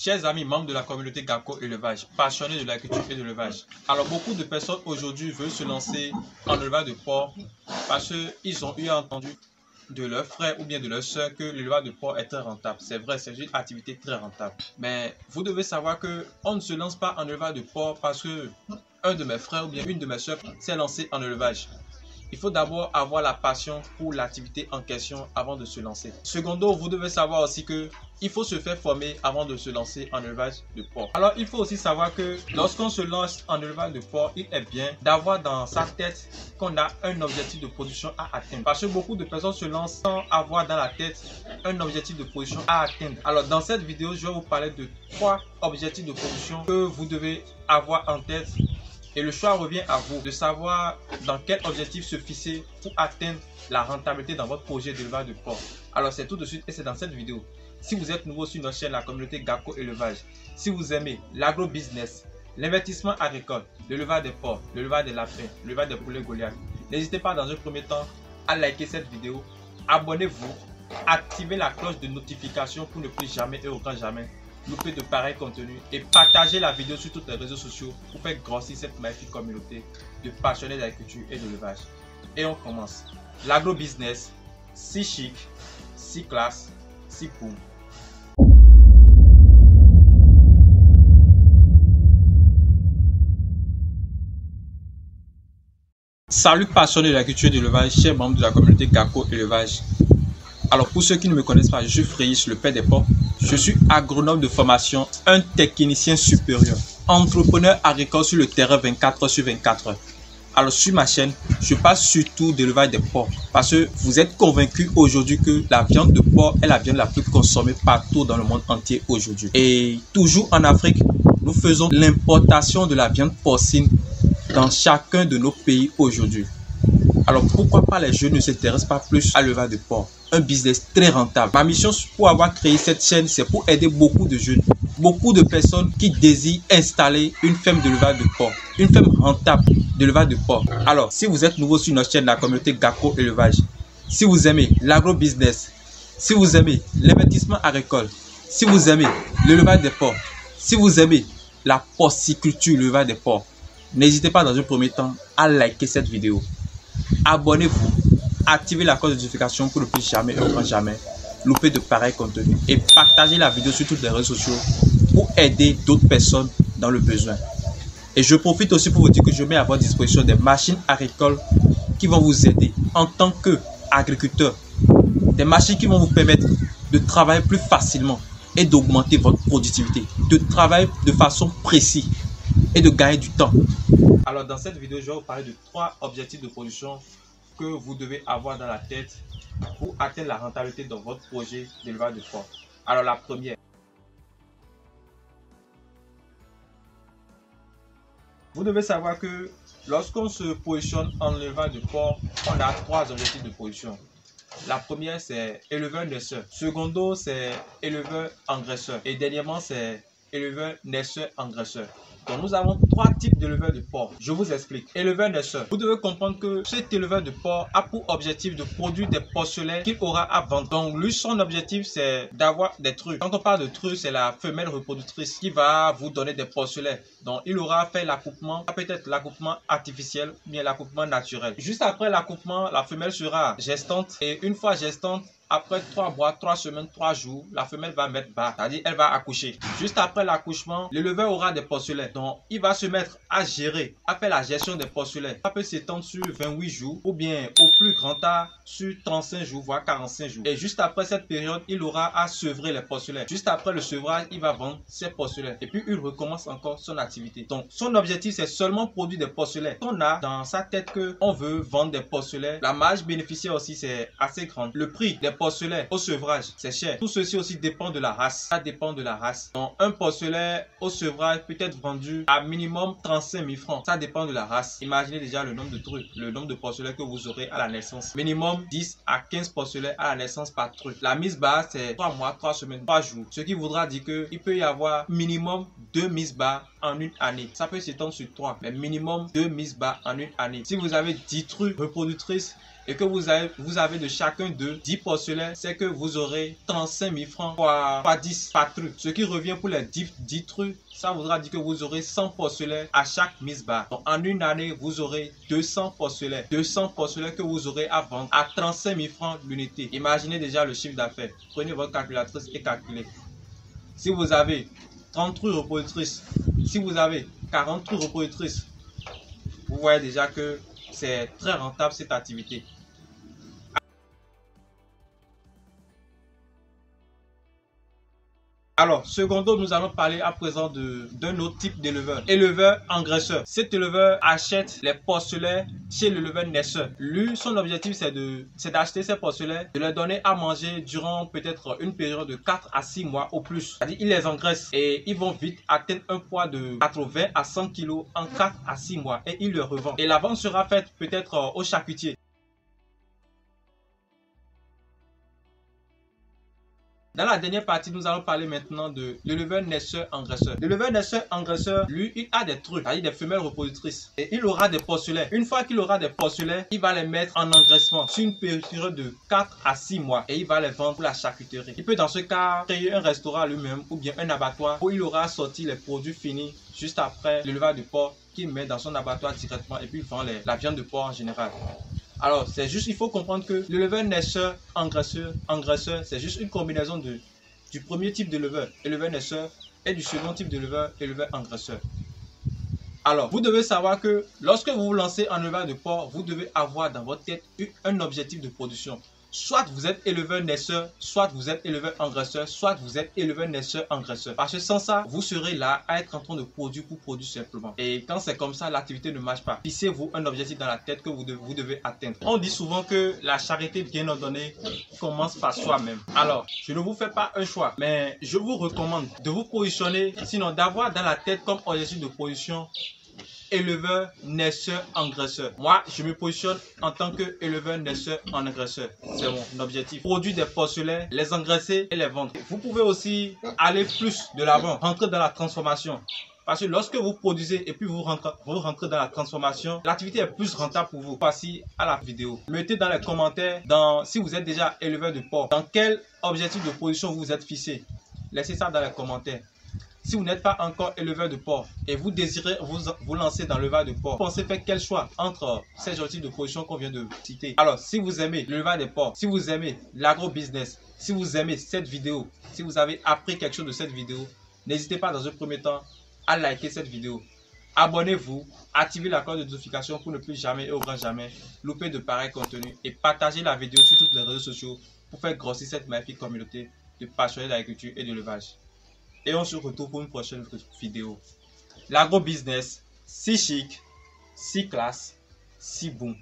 Chers amis membres de la communauté Gako Élevage, passionnés de l'agriculture et de l'élevage. Alors beaucoup de personnes aujourd'hui veulent se lancer en élevage de porc parce qu'ils ont eu entendu de leurs frères ou bien de leurs soeurs que l'élevage de porc est très rentable. C'est vrai, c'est une activité très rentable. Mais vous devez savoir qu'on ne se lance pas en élevage de porc parce que un de mes frères ou bien une de mes soeurs s'est lancé en élevage. Il faut d'abord avoir la passion pour l'activité en question avant de se lancer. Secondo, vous devez savoir aussi que il faut se faire former avant de se lancer en élevage de porc. Alors, il faut aussi savoir que lorsqu'on se lance en élevage de porc, il est bien d'avoir dans sa tête qu'on a un objectif de production à atteindre. Parce que beaucoup de personnes se lancent sans avoir dans la tête un objectif de production à atteindre. Alors, dans cette vidéo, je vais vous parler de 3 objectifs de production que vous devez avoir en tête. Et le choix revient à vous de savoir dans quel objectif se fixer pour atteindre la rentabilité dans votre projet d'élevage de porc. Alors c'est tout de suite et c'est dans cette vidéo. Si vous êtes nouveau sur notre chaîne, la communauté Gako Élevage, si vous aimez l'agro-business, l'investissement agricole, l'élevage des porcs, l'élevage des lapins, l'élevage des poulets Goliath, n'hésitez pas dans un premier temps à liker cette vidéo, abonnez-vous, activez la cloche de notification pour ne plus jamais et au grand jamais louper de pareils contenus et partagez la vidéo sur tous les réseaux sociaux pour faire grossir cette magnifique communauté de passionnés d'agriculture et d'élevage. Et on commence. L'agro-business, si chic, si classe, si boom. Salut passionnés d'agriculture et d'élevage, chers membres de la communauté Gako Élevage. Alors pour ceux qui ne me connaissent pas, je suis Fréis, le père des porcs. Je suis agronome de formation, un technicien supérieur, entrepreneur agricole sur le terrain 24 heures sur 24 heures. Alors sur ma chaîne, je parle surtout d'élevage des porcs parce que vous êtes convaincus aujourd'hui que la viande de porc est la viande la plus consommée partout dans le monde entier aujourd'hui. Et toujours en Afrique, nous faisons l'importation de la viande porcine dans chacun de nos pays aujourd'hui. Alors pourquoi pas les jeunes ne s'intéressent pas plus à l'élevage de porc? Un business très rentable. Ma mission pour avoir créé cette chaîne, c'est pour aider beaucoup de jeunes, beaucoup de personnes qui désirent installer une ferme d'élevage de porc, une ferme rentable d'élevage de porc. Alors, si vous êtes nouveau sur notre chaîne, la communauté Gako Élevage, si vous aimez l'agro-business, si vous aimez l'investissement agricole, si vous aimez l'élevage des porcs, si vous aimez la porciculture, l'élevage des porcs, n'hésitez pas dans un premier temps à liker cette vidéo. Abonnez-vous, activez la cloche de notification pour ne plus jamais et au grand jamais louper de pareils contenus et partagez la vidéo sur tous les réseaux sociaux pour aider d'autres personnes dans le besoin. Et je profite aussi pour vous dire que je mets à votre disposition des machines agricoles qui vont vous aider en tant qu'agriculteur. Des machines qui vont vous permettre de travailler plus facilement et d'augmenter votre productivité, de travailler de façon précise et de gagner du temps. Alors dans cette vidéo, je vais vous parler de 3 objectifs de production que vous devez avoir dans la tête pour atteindre la rentabilité dans votre projet d'élevage de porc. Alors la première, vous devez savoir que lorsqu'on se positionne en élevage de porc, on a 3 objectifs de production. La première, c'est éleveur naisseur. Secondo, c'est éleveur engraisseur. Et dernièrement, c'est éleveur naisseur engraisseur. Donc nous avons 3 types d'éleveurs de porc. Je vous explique. Éleveur naisseur. Vous devez comprendre que cet éleveur de porc a pour objectif de produire des porcelets qu'il aura à vendre. Donc lui, son objectif, c'est d'avoir des trucs. Quand on parle de trucs, c'est la femelle reproductrice qui va vous donner des porcelets. Donc il aura fait l'accouplement, peut-être l'accouplement artificiel ou bien l'accouplement naturel. Juste après l'accouplement, la femelle sera gestante et une fois gestante, après 3 mois, 3 semaines, 3 jours, la femelle va mettre bas, c'est-à-dire elle va accoucher. Juste après l'accouchement, l'éleveur aura des porcelets. Donc, il va se mettre à gérer, à faire la gestion des porcelets. Ça peut s'étendre sur 28 jours ou bien au plus grand tard sur 35 jours, voire 45 jours. Et juste après cette période, il aura à sevrer les porcelets. Juste après le sevrage, il va vendre ses porcelets. Et puis, il recommence encore son activité. Donc, son objectif, c'est seulement produire des porcelets. On a dans sa tête qu'on veut vendre des porcelets. La marge bénéficiaire aussi, c'est assez grande. Le prix des porcelets au sevrage, c'est cher. Tout ceci aussi dépend de la race. Ça dépend de la race. Donc, un porcelet au sevrage peut être vendu à minimum 35 000 francs. Ça dépend de la race. Imaginez déjà le nombre de trucs, le nombre de porcelets que vous aurez à la naissance. Minimum 10 à 15 porcelets à la naissance par truc. La mise bas, c'est 3 mois, 3 semaines, 3 jours. Ce qui voudra dire qu'il peut y avoir minimum 2 mises bas en une année. Ça peut s'étendre sur 3, mais minimum 2 mises bas en une année. Si vous avez 10 trucs reproductrices, et que vous avez de chacun d'eux 10 porcelets, c'est que vous aurez 35 000 francs fois 10 par truc. Ce qui revient pour les 10 trucs, ça voudra dire que vous aurez 100 porcelets à chaque mise barre. Donc en une année, vous aurez 200 porcelets. 200 porcelets que vous aurez à vendre à 35 000 francs l'unité. Imaginez déjà le chiffre d'affaires. Prenez votre calculatrice et calculez. Si vous avez 30 trucs reproductrices, si vous avez 40 trucs reproductrices, vous voyez déjà que c'est très rentable cette activité. Alors, secondo, nous allons parler à présent d'un autre type d'éleveur. Éleveur engraisseur. Cet éleveur achète les porcelets chez l'éleveur naisseur. Lui, son objectif, c'est d'acheter ces porcelets, de les donner à manger durant peut-être une période de 4 à 6 mois au plus. C'est-à-dire, il les engraisse et ils vont vite atteindre un poids de 80 à 100 kg en 4 à 6 mois et il le revend. Et la vente sera faite peut-être au charcutier. Dans la dernière partie, nous allons parler maintenant de l'éleveur naisseur-engraisseur. L'éleveur naisseur-engraisseur, lui, il a des trucs, c'est-à-dire des femelles reproductrices. Et il aura des porcelets. Une fois qu'il aura des porcelets, il va les mettre en engraissement sur une période de 4 à 6 mois. Et il va les vendre pour la charcuterie. Il peut dans ce cas créer un restaurant lui-même ou bien un abattoir où il aura sorti les produits finis juste après l'élevage de porc qu'il met dans son abattoir directement et puis il vend la viande de porc en général. Alors, c'est juste, il faut comprendre que l'éleveur naisseur, engraisseur, c'est juste une combinaison du premier type d'éleveur, éleveur naisseur, et du second type d'éleveur, éleveur engraisseur. Alors, vous devez savoir que lorsque vous vous lancez en élevage de porc, vous devez avoir dans votre tête un objectif de production. Soit vous êtes éleveur naisseur, soit vous êtes éleveur engraisseur, soit vous êtes éleveur naisseur engraisseur. Parce que sans ça, vous serez là à être en train de produire pour produire simplement. Et quand c'est comme ça, l'activité ne marche pas. Fixez-vous un objectif dans la tête que vous devez atteindre. On dit souvent que la charité bien ordonnée commence par soi-même. Alors, je ne vous fais pas un choix, mais je vous recommande de vous positionner, sinon d'avoir dans la tête comme objectif de position éleveur, naisseur, engraisseur. Moi, je me positionne en tant que éleveur, naisseur, engraisseur. C'est mon objectif. Produire des porcelets, les engraisser et les vendre. Vous pouvez aussi aller plus de l'avant, rentrer dans la transformation. Parce que lorsque vous produisez et puis vous rentrez dans la transformation, l'activité est plus rentable pour vous. Voici à la vidéo. Mettez dans les commentaires, si vous êtes déjà éleveur de porc, dans quel objectif de position vous êtes fixé. Laissez ça dans les commentaires. Si vous n'êtes pas encore éleveur de porc et vous désirez vous lancer dans l'élevage de porc, pensez faire quel choix entre ces objectifs de position qu'on vient de citer. Alors, si vous aimez l'élevage de porc, si vous aimez l'agro-business, si vous aimez cette vidéo, si vous avez appris quelque chose de cette vidéo, n'hésitez pas dans un premier temps à liker cette vidéo. Abonnez-vous, activez la cloche de notification pour ne plus jamais et au grand jamais louper de pareils contenus et partagez la vidéo sur tous les réseaux sociaux pour faire grossir cette magnifique communauté de passionnés d'agriculture et d'élevage. Et on se retrouve pour une prochaine vidéo. L'agro-business, si chic, si classe, si bon.